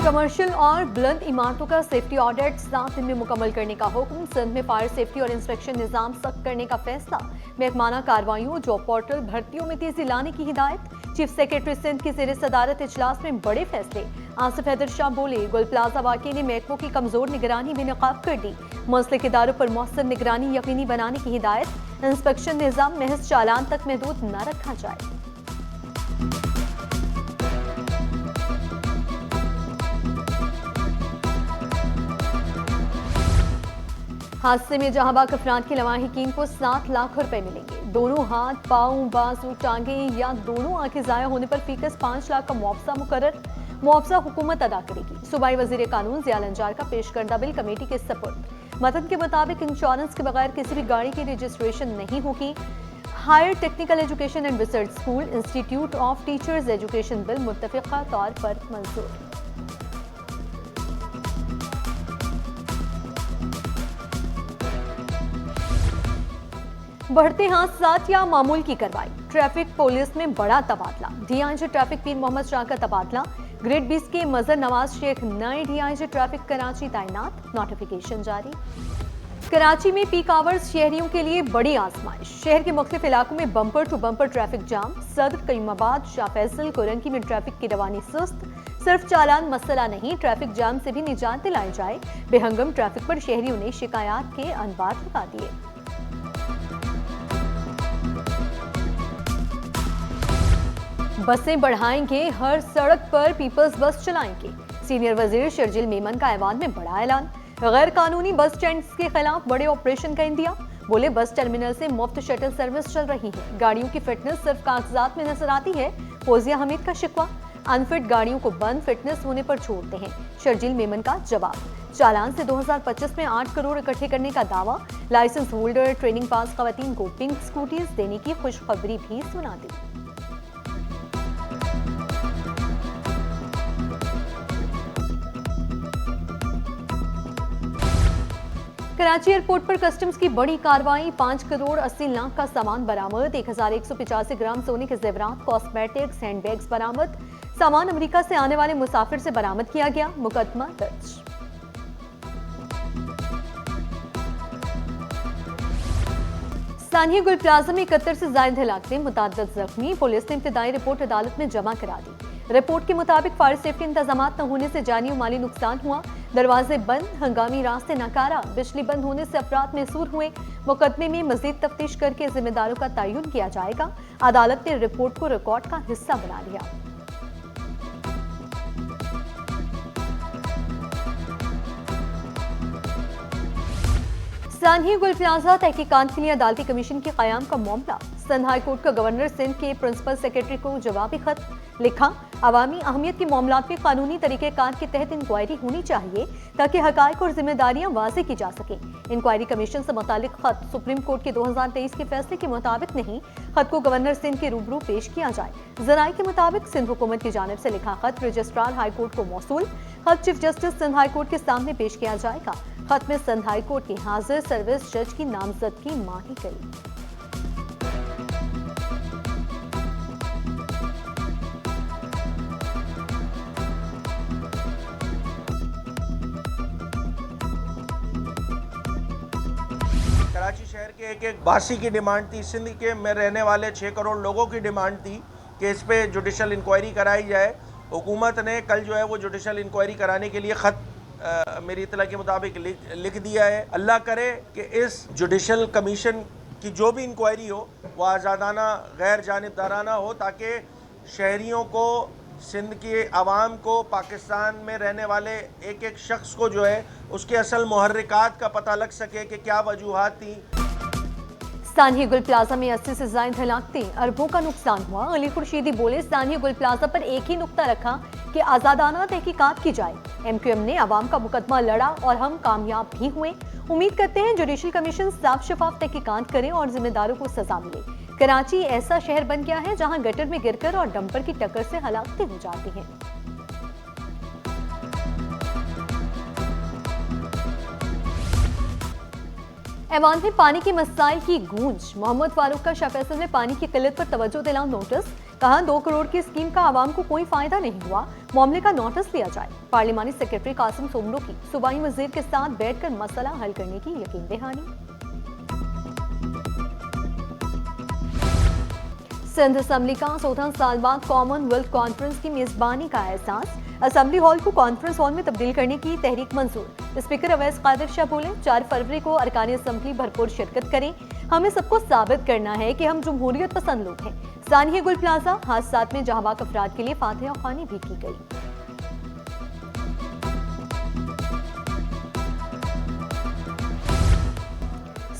Commercial और बुलंद इमारतों का सेफ्टी ऑडिट 7 दिन में मुकम्मल करने का हुक्म। सिंध में फायर सेफ्टी और इंस्पेक्शन निजाम सख्त करने का फैसला। महकमाना कार्रवाइयों, जॉब पोर्टल, भर्तियों में तेजी लाने की हिदायत। चीफ सेक्रेटरी सिंध की ज़ेर सदारत इजलास में बड़े फैसले। आसिफ हैदर शाह बोले, गुल प्लाजा वाक़े ने महकमों की कमजोर निगरानी में नकाब कर दी। मुंसलिक इदारों पर मौसर निगरानी यकीनी बनाने की हिदायत। इंस्पेक्शन निजाम महज चालान तक महदूद न रखा जाए। हादसे में जहांबाग अफराद के लवाहिकीन को 7 लाख रुपए मिलेंगे। दोनों हाथ, पाँव, बाजू, टांगें या दोनों आंखें ज़ाया होने पर फीकस 5 लाख का मुआवजा मुकर्रर। मुआवजा हुकूमत अदा करेगी। सूबाई वजीर कानून ज़िया लंजार का पेश करदा बिल कमेटी के सपुर्द। मतन के मुताबिक इंश्योरेंस के बगैर किसी भी गाड़ी की रजिस्ट्रेशन नहीं होगी। Higher technical education and research school institute of teachers education bill मुत्तफ़िक़ा तौर पर मंजूर। बढ़ते हादसात या मामूल की कार्रवाई। ट्रैफिक पुलिस में बड़ा तबादला। डीआईजी ट्रैफिक पीर मोहम्मद शाह का तबादला। ग्रेड 20 के मजर नवाज शेख नए डीआईजी ट्रैफिक कराची तैनात। नोटिफिकेशन जारी। कराची में पीक आवर्स शहरियों के लिए बड़ी आजमाइश। शहर के मुख्तलिफ इलाकों में bumper to bumper traffic jam. Saddar, Qayyumabad, Shah Faisal, कोरंकी में ट्रैफिक की रवानी सुस्त। सिर्फ चालान मसला नहीं, ट्रैफिक जाम से भी निजात दिलाई जाए। बेहंगम ट्रैफिक पर शहरियों ने शिकायत के अनबार लगा दिए। बसें बढ़ाएंगे, हर सड़क पर पीपल्स बस चलाएंगे। सीनियर वजीर शर्जिल मेमन का ऐवान में बड़ा ऐलान। गैर कानूनी बस स्टैंड के खिलाफ बड़े ऑपरेशन का इंदिया। बोले, बस टर्मिनल से मुफ्त शटल सर्विस चल रही है। गाड़ियों की फिटनेस सिर्फ कागजात में नजर आती है। फौजिया हमीद का शिकवा, अनफिट गाड़ियों को बंद, फिटनेस होने पर छोड़ते हैं। शर्जिल मेमन का जवाब। चालान से 2025 में 8 करोड़ इकट्ठे करने का दावा। लाइसेंस होल्डर, ट्रेनिंग पास खवातीन को पिंक स्कूटीज देने की खुशखबरी भी सुना दी। कराची एयरपोर्ट पर कस्टम्स की बड़ी कार्रवाई। 5 करोड़ 80 लाख का सामान बरामद। 1185 ग्राम सोने के जेवरात, कॉस्मेटिक्स, हैंडबैग्स बरामद। सामान अमेरिका से आने वाले मुसाफिर से बरामद किया गया। मुकदमा दर्ज। सानिया गुल प्लाजा में 71 से ज्यादा हलाकतें, मुतअद्दिद जख्मी। पुलिस ने इब्तिदाई रिपोर्ट अदालत में जमा करा दी। रिपोर्ट के मुताबिक फायर सेफ्टी इंतजाम न होने से जानी और माली नुकसान हुआ। दरवाजे बंद, हंगामी रास्ते नकारा, बिजली बंद होने से अफराद महसूर हुए। मुकदमे में मजीद तफ्तीश करके जिम्मेदारों का तयन किया जाएगा। अदालत ने रिपोर्ट को रिकॉर्ड का हिस्सा बना लिया। सानिया गुल प्लाजा तहकीकात के लिए अदालती कमीशन के क़याम का मामला। सिंध हाई कोर्ट का गवर्नर सिंध के प्रिंसिपल सेक्रेटरी को जवाबी खत लिखा। अवामी अहमियत के मामलात में कानूनी तरीक़ेकार के तहत इंक्वायरी होनी चाहिए ताकि हक़ाइक़ और जिम्मेदारियां वाज़ेह की जा सके। इंक्वायरी कमीशन से मुतालिक खत सुप्रीम कोर्ट के 2023 के फैसले के मुताबिक नहीं, खत को गवर्नर सिंध के रूबरू पेश किया जाए। ज़राए के मुताबिक सिंध हुकूमत की जानिब से लिखा खत रजिस्ट्रार हाई कोर्ट को मौसूल। खत chief justice Sindh high court के सामने पेश किया जाएगा। खत में सिंध हाई कोर्ट के हाजिर सर्विस जज की नामजदगी मांगी गई। कराची शहर के एक बासी की डिमांड थी, सिंध के में रहने वाले 6 करोड़ लोगों की डिमांड थी कि इस पे जुडिशल इंक्वायरी कराई जाए। हुकूमत ने कल जो है वो जुडिशल इंक्वायरी कराने के लिए ख़त मेरी इत्तला के मुताबिक लिख दिया है। अल्लाह करे कि इस जुडिशल कमीशन की जो भी इंक्वायरी हो वो आज़ादाना, गैर जानिबदाराना हो, ताकि शहरियों को, सिंध के आवाम को, पाकिस्तान में रहने वाले एक एक शख्स को जो है उसके असल मुहर्रिकात का पता लग सके कि क्या वजूहात थी। सानिया गुल प्लाजा में 80 से ज्यादा हलाकतें, अरबों का नुकसान हुआ। अली खुर्शीदी बोले, सानिया गुल प्लाजा पर एक ही नुक्ता रखा कि आज़ादाना तहकीकात की जाए। MQM ने अवाम का मुकदमा लड़ा और हम कामयाब भी हुए। उम्मीद करते हैं जुडिशल कमीशन साफ शफाफ तहकीकात करे और जिम्मेदारों को सजा मिले। कराची ऐसा शहर बन गया है जहां गटर में गिरकर और डंपर की टक्कर से हलाकतें हो जाती हैं। ऐवान में पानी के मसाइल की गूंज। मोहम्मद फारूक का शाह फैसल ने पानी की किल्लत पर तवज्जो दिला नोटिस। कहा 2 करोड़ की स्कीम का आवाम को कोई फायदा नहीं हुआ, मामले का नोटिस लिया जाए। पार्लिमानी सेक्रेटरी कासिम सोमरो की सूबाई वजीर के साथ बैठकर मसला हल करने की यकीन दहानी। सिंध असेंबली का 14 साल बाद कॉमनवेल्थ कॉन्फ्रेंस की मेजबानी का एहसास। असेंबली हॉल को कॉन्फ्रेंस हॉल में तब्दील करने की तहरीक मंजूर। स्पीकर अवैस कादिर शाह बोले 4 फरवरी को अरकान असेंबली भरपूर शिरकत करें। हमें सबको साबित करना है कि हम जमहूरियत पसंद लोग हैं। सानिया गुल प्लाजा हादसात में जहांबाग अफराद के लिए फातिहा ख्वानी भी की गई।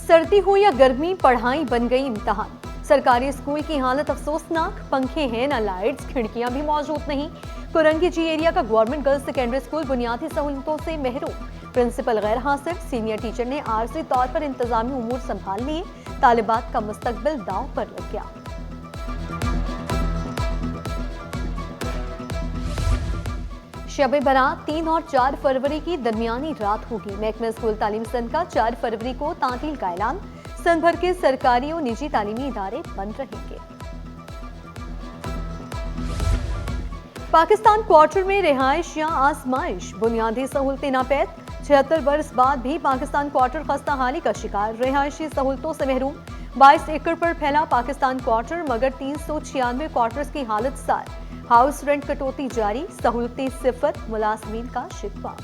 सर्दी हो या गर्मी, पढ़ाई बन गई इम्तिहान। सरकारी स्कूल की हालत अफसोसनाक, पंखे हैं न लाइट्स, खिड़कियां भी मौजूद नहीं। कुरंगी जी एरिया का गवर्नमेंट गर्ल्स सेकेंडरी स्कूल बुनियादी सहूलतों से महरूम। प्रिंसिपल गैर हाजिर, सीनियर टीचर ने आरजी तौर पर इंतजामी उमूर संभाल लिए। तालिबात का मुस्तकबिल दांव पर लग गया। शब बारात 3 और 4 फरवरी की दरमियानी रात होगी। महकमा स्कूल तालीम सिंध का 4 फरवरी को तातील का ऐलान। सिंध भर के सरकारी और निजी तालीमी इदारे बंद रहेंगे। पाकिस्तान क्वार्टर में रिहाइश या आजमाइश, बुनियादी सहूलतें नापैद। 76 बरस बाद भी पाकिस्तान क्वार्टर खस्ता हाली का शिकार, रिहायशी सहूलतों से महरूम। 22 एकड़ पर फैला पाकिस्तान क्वार्टर, मगर 396 क्वार्टर्स की हालत सार। हाउस रेंट कटौती जारी, सहूलतें सिफर, मुलाजमीन का शिकवा।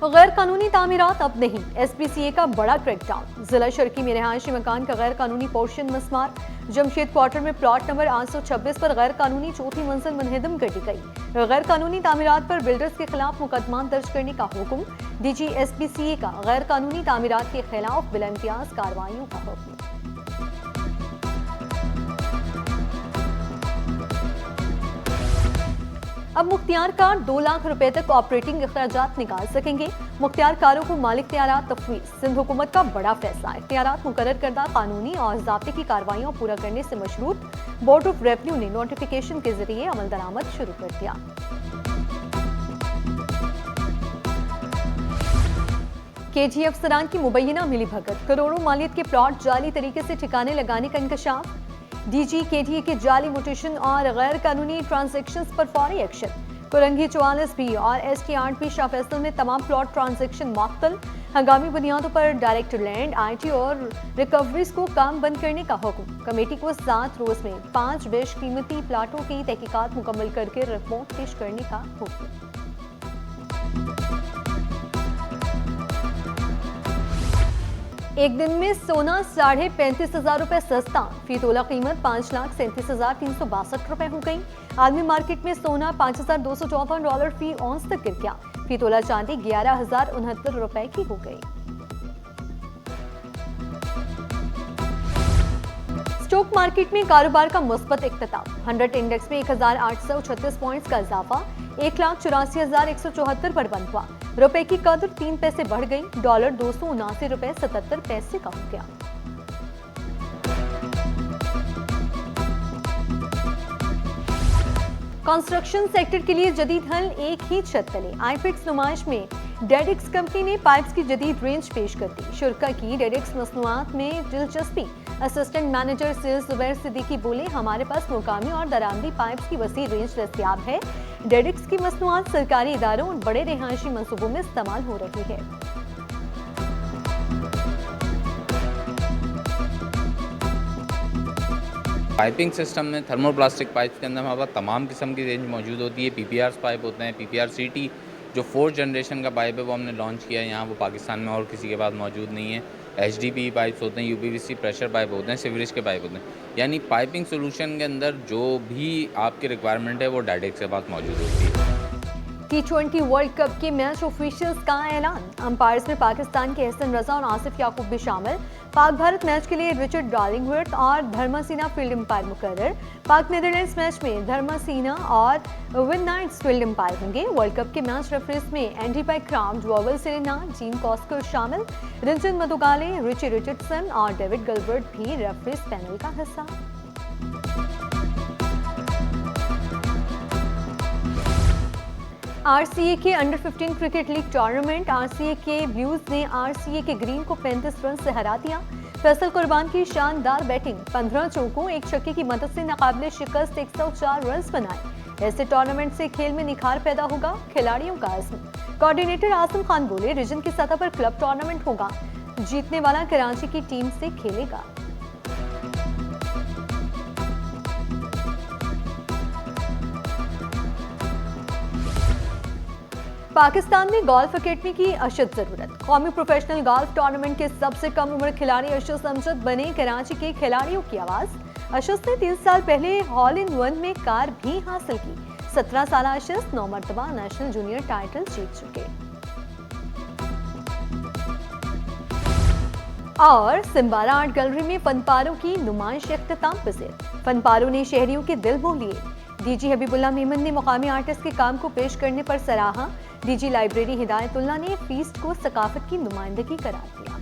गैर कानूनी तामीरात अब नहीं, SPCA का बड़ा क्रैकडाउन। जिला शर्की में रिहायशी मकान का गैर कानूनी पोर्शन मस्मार। जमशेद क्वार्टर में प्लॉट नंबर 826 पर गैर कानूनी चौथी मंजिल मुनहदम कर दी गई। गैर कानूनी तामीरात पर बिल्डर्स के खिलाफ मुकदमा दर्ज करने का हुक्म। DG SPCA का गैर कानूनी तामीरात के खिलाफ बिला इम्तियाज कार्रवाइयों का हुक्म। अब मुख्तियार कार 2 लाख रुपए तक ऑपरेटिंग अखराजात निकाल सकेंगे। मुख्तियार कारों को मालिक इख्तियारात तफवीज़। सिंध हुकूमत का बड़ा फैसला, इख्तियारात मुकर्रर करदा कानूनी और ज़ाब्ते की कार्रवाइयाँ पूरा करने से मशरूत। बोर्ड ऑफ रेवेन्यू ने नोटिफिकेशन के जरिए अमल दरामद शुरू कर दिया। KG अफसरान की मुबैना मिली भगत, करोड़ों मालियत के प्लॉट जाली तरीके से ठिकाने लगाने का इंकशाफ। DG KDA के जाली मोटेशन और गैर कानूनी ट्रांजैक्शंस पर फौरी एक्शन। कुरंगी 44B और ST8B शाह फैसल में तमाम प्लॉट ट्रांजैक्शन मुअत्तल। हंगामी बुनियादों पर डायरेक्ट लैंड, IT और रिकवरीज को काम बंद करने का हुक्म। कमेटी को 7 रोज में 5 बेश कीमती प्लाटों की तहकीकात मुकम्मल करके रिपोर्ट पेश करने का हुक्म। एक दिन में सोना 35,500 रुपए सस्ता, फी तोला कीमत 5,37,362 रुपए हो गई। आलमी मार्केट में सोना $5,254 फी औंस तक गिर गया। फी तोला चांदी 11,069 रुपए की हो गई। स्टॉक मार्केट में कारोबार का मुस्बत इख्तिताम। 100 इंडेक्स में 1,836 पॉइंट्स का इजाफा, 1,84,174 पर बंद हुआ। रुपए की कदर 3 पैसे बढ़ गई। डॉलर 279 रुपए 77 पैसे का हो गया। कंस्ट्रक्शन सेक्टर के लिए जदीद हल, एक ही छत तले। आईफिक्स नुमाइश में डेडिक्स कंपनी ने पाइप्स की जदीद रेंज पेश कर दी। शुरा की डेडिक्स मसनूआत में दिलचस्पी। Assistant manager sales Zubair Siddiqui बोले, हमारे पास मुकामी और दरामदी पाइप्स की वसी रेंज दस्तयाब है। डेडिक्स की मसनूआत सरकारी इदारों और बड़े रिहायशी मंसूबों में इस्तेमाल हो रही है। पाइपिंग सिस्टम में थर्मोप्लास्टिक पाइप्स के अंदर हमारे पास तमाम किस्म की रेंज मौजूद होती है। PPR पाइप होते हैं, PPR CT जो 4th जनरेशन का पाइप है वो हमने लॉन्च किया है यहाँ, वो पाकिस्तान में और किसी के पास मौजूद नहीं है। HDPE पाइप्स होते हैं, UPVC प्रेशर पाइप होते हैं, सीवरेज के पाइप होते हैं। यानी पाइपिंग सोल्यूशन के अंदर जो भी आपकी रिक्वायरमेंट है वो डायरेक्ट के पास मौजूद होती है। T20 वर्ल्ड कप के मैच ऑफिशियल्स का ऐलान। अंपायर्स में पाकिस्तान के एहसन रजा और आसिफ याकूब भी शामिल। पाक भारत मैच के लिए रिचर्ड डार्लिंगवर्थ और धर्मासीना फील्ड अंपायर मुकर्रर। पाक नीदरलैंड्स मैच में धर्मासीना और विन नाइट्स फील्ड अंपायर होंगे। वर्ल्ड कप के मैच रेफरीज में एंडी बैकग्राउंड, वोवल सेरेना, जीन कॉस्कर शामिल। रंजन मधुगाले, रिची रिचर्डसन और डेविड गलबर्ट भी रेफरीज पैनल का हिस्सा। आरसीए के under 15 cricket league tournament. RCA के ब्लूज ने आरसीए के ग्रीन को 35 रन से हरा दिया। फैसल कुर्बान की शानदार बैटिंग, 15 चौकों एक छक्के की मदद से नाकाबिले शिकस्त 104 रन बनाए। ऐसे टूर्नामेंट से खेल में निखार पैदा होगा, खिलाड़ियों का आज़म। कोऑर्डिनेटर आजम खान बोले, रीजन की सतह पर क्लब टूर्नामेंट होगा, जीतने वाला कराची की टीम से खेलेगा। पाकिस्तान में गोल्फ अकेडमी की अशद जरूरत। कौमी प्रोफेशनल गोल्फ टूर्नामेंट के सबसे कम उम्र खिलाड़ी अशद अमजद बने कराची के खिलाड़ियों की आवाज। अशद ने 3 साल पहले हॉल इन वन में कार भी हासिल की। 17 साल अशद 9 मरतबा नेशनल जूनियर टाइटल जीत चुके। और सिम्बारा आर्ट गैलरी में फनपारों की नुमाइश इख्तिताम पसीर। फनपारों ने शहरियों के दिल मोह लिए। डीजी हबीबुल्लाह मेमन ने मुकामी आर्टिस्ट के काम को पेश करने पर सराहा। डीजी लाइब्रेरी हिदायतुल्लाह ने फीस्ट को सकाफत की नुमाइंदगी करार दिया।